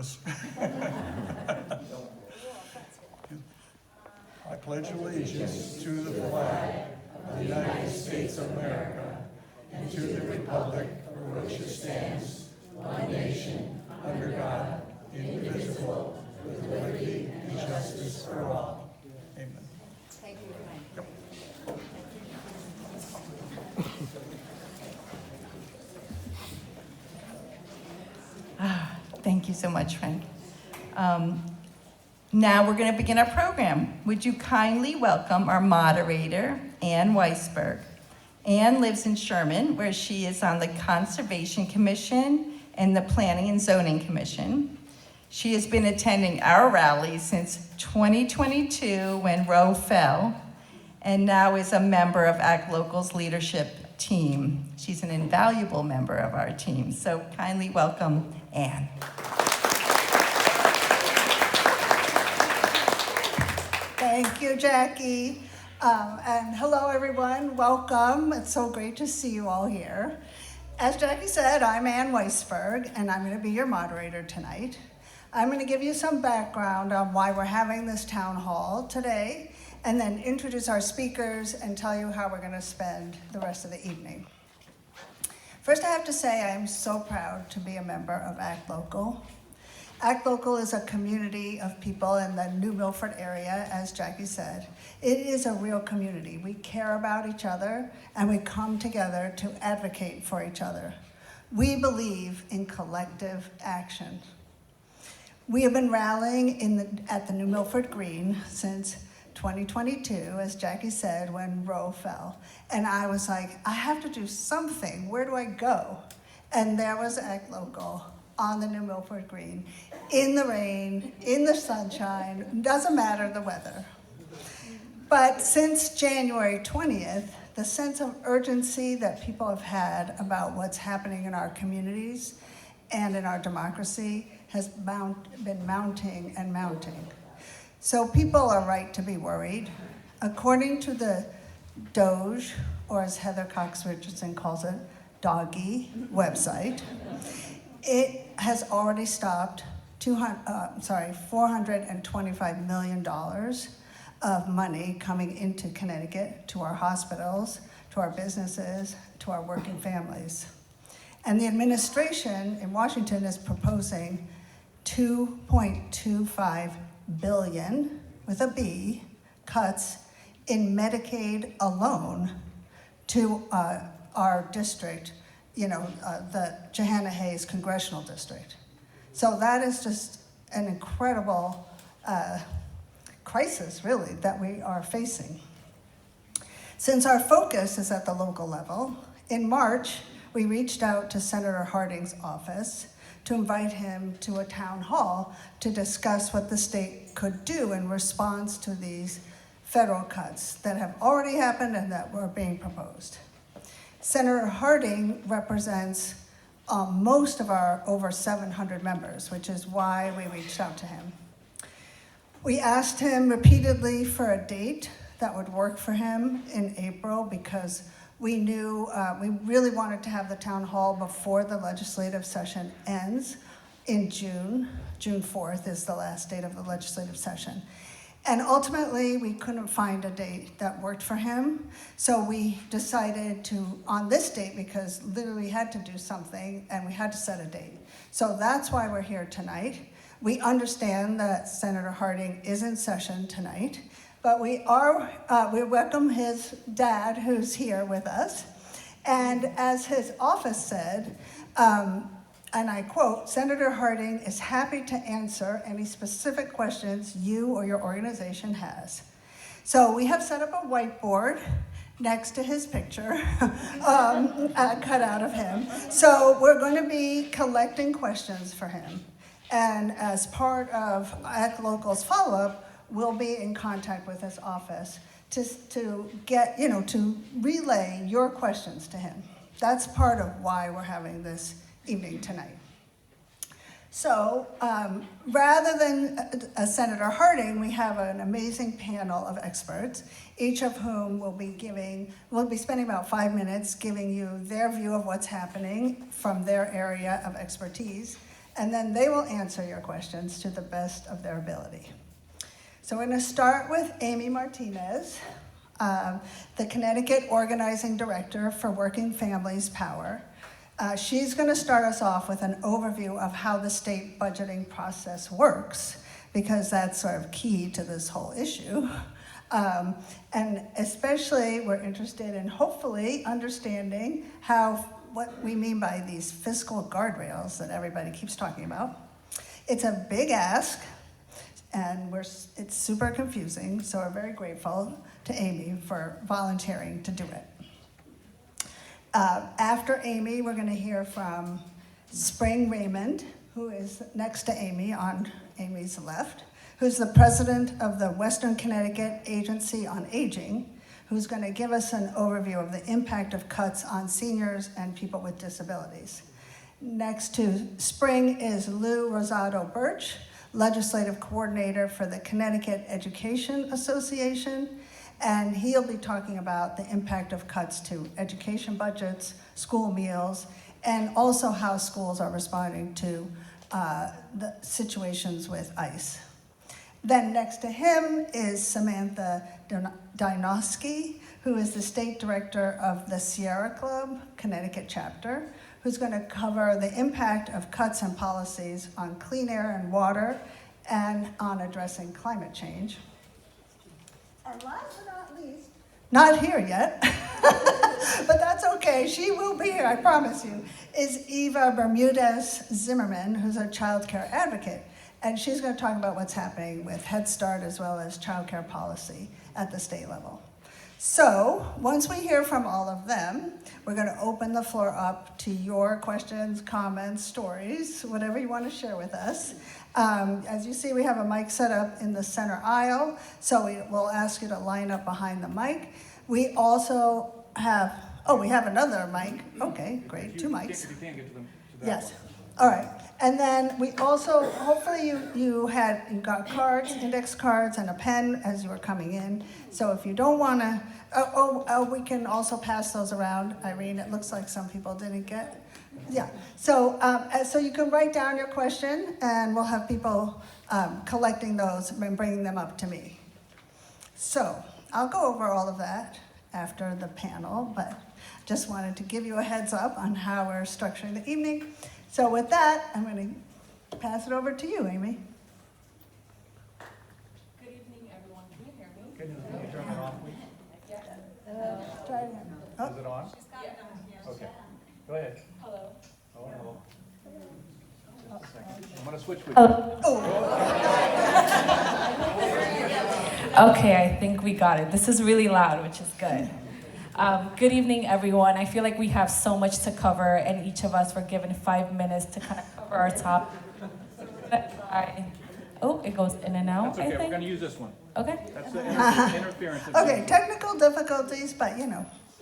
I pledge allegiance to the flag of the United States of America and to the republic for which it stands, one nation, under God, indivisible, with liberty and justice for all. Amen. Thank you, Frank. Thank you so much, Frank. Now we're going to begin our program. Would you kindly welcome our moderator, Ann Weisberg. Ann lives in Sherman, where she is on the Conservation Commission and the Planning and Zoning Commission. She has been attending our rallies since 2022 when Roe fell, and now is a member of Act Local's leadership team. She's an invaluable member of our team, so kindly welcome Ann. Thank you, Jackie. And hello, everyone. Welcome. It's so great to see you all here. As Jackie said, I'm Ann Weisberg, and I'm going to be your moderator tonight. I'm going to give you some background on why we're having this town hall today, and then introduce our speakers and tell you how we're going to spend the rest of the evening. First, I have to say I'm so proud to be a member of Act Local. Act Local is a community of people in the New Milford area, as Jackie said. It is a real community. We care about each other, and we come together to advocate for each other. We believe in collective action. We have been rallying at the New Milford Green since 2022, as Jackie said, when Roe fell. And I was like, I have to do something. Where do I go? And there was Act Local on the New Milford Green, in the rain, in the sunshine, doesn't matter the weather. But since January 20th, the sense of urgency that people have had about what's happening in our communities and in our democracy has been mounting and mounting. So people are right to be worried. According to the Doge, or as Heather Cox Richardson calls it, Doggy website, it has already stopped $425 million of money coming into Connecticut to our hospitals, to our businesses, to our working families. And the administration in Washington is proposing $2.25 billion, with a B, cuts in Medicaid alone to our district, the Johanna Hayes Congressional District. So that is just an incredible crisis, really, that we are facing. Since our focus is at the local level, in March, we reached out to Senator Harding's office to invite him to a town hall to discuss what the state could do in response to these federal cuts that have already happened and that were being proposed. Senator Harding represents most of our over 700 members, which is why we reached out to him. We asked him repeatedly for a date that would work for him in April because we knew we really wanted to have the town hall before the legislative session ends in June. June 4th is the last date of the legislative session. And ultimately, we couldn't find a date that worked for him. So we decided on this date, because literally we had to do something and we had to set a date. So that's why we're here tonight. We understand that Senator Harding is in session tonight, but we welcome his dad, who's here with us. And as his office said, and I quote, Senator Harding is happy to answer any specific questions you or your organization has. So we have set up a whiteboard next to his picture, cut out of him. So we're going to be collecting questions for him. And as part of Act Local's follow-up, we'll be in contact with his office to get, to relay your questions to him. That's part of why we're having this evening tonight. So rather than Senator Harding, we have an amazing panel of experts, each of whom will be spending about 5 minutes giving you their view of what's happening from their area of expertise. and then they will answer your questions to the best of their ability. So we're going to start with Amy Martinez, the Connecticut Organizing Director for Working Families Power. She's going to start us off with an overview of how the state budgeting process works, because that's sort of key to this whole issue. And especially we're interested in hopefully understanding what we mean by these fiscal guardrails that everybody keeps talking about. It's a big ask, and it's super confusing, so we're very grateful to Amy for volunteering to do it. After Amy, we're going to hear from Spring Raymond, who is next to Amy on Amy's left, who's the president of the Western Connecticut Agency on Aging, who's going to give us an overview of the impact of cuts on seniors and people with disabilities. Next to Spring is Lou Rosado Birch, legislative coordinator for the Connecticut Education Association, and he'll be talking about the impact of cuts to education budgets, school meals, and also how schools are responding to the situations with ICE. Then next to him is Samantha Dynowski, who is the state director of the Sierra Club Connecticut chapter, who's going to cover the impact of cuts and policies on clean air and water and on addressing climate change. And last but not least, not here yet, but that's okay, she will be here, I promise you, is Eva Bermudez Zimmerman, who's a child care advocate. And she's going to talk about what's happening with Head Start as well as child care policy at the state level. So once we hear from all of them, we're going to open the floor up to your questions, comments, stories, whatever you want to share with us. As you see, we have a mic set up in the center aisle, so we'll ask you to line up behind the mic. We also have, we have another mic. Okay, great, two mics. You can't get to them. To that Yes. one. All right. And then we also, hopefully you got cards, index cards, and a pen as you were coming in. So if you don't want to, we can also pass those around. Irene, it looks like some people didn't get. Yeah. So you can write down your question, and we'll have people collecting those and bringing them up to me. So I'll go over all of that after the panel, but just wanted to give you a heads up on how we're structuring the evening. So with that, I'm going to pass it over to you, Amy. Good evening, everyone. Can you hear me? Can you turn it off, please? Try again. Oh, Is it on? Okay. Go ahead. Hello. Oh, hello. Just a second. I'm going to switch with Okay, I think we got it. This is really loud, which is good. Good evening, everyone. I feel like we have so much to cover, and each of us were given 5 minutes to kind of cover our top. Oh, it goes in and out, That's okay. I We're going to think. use this one. Okay. That's the interference. okay, technical difficulties, but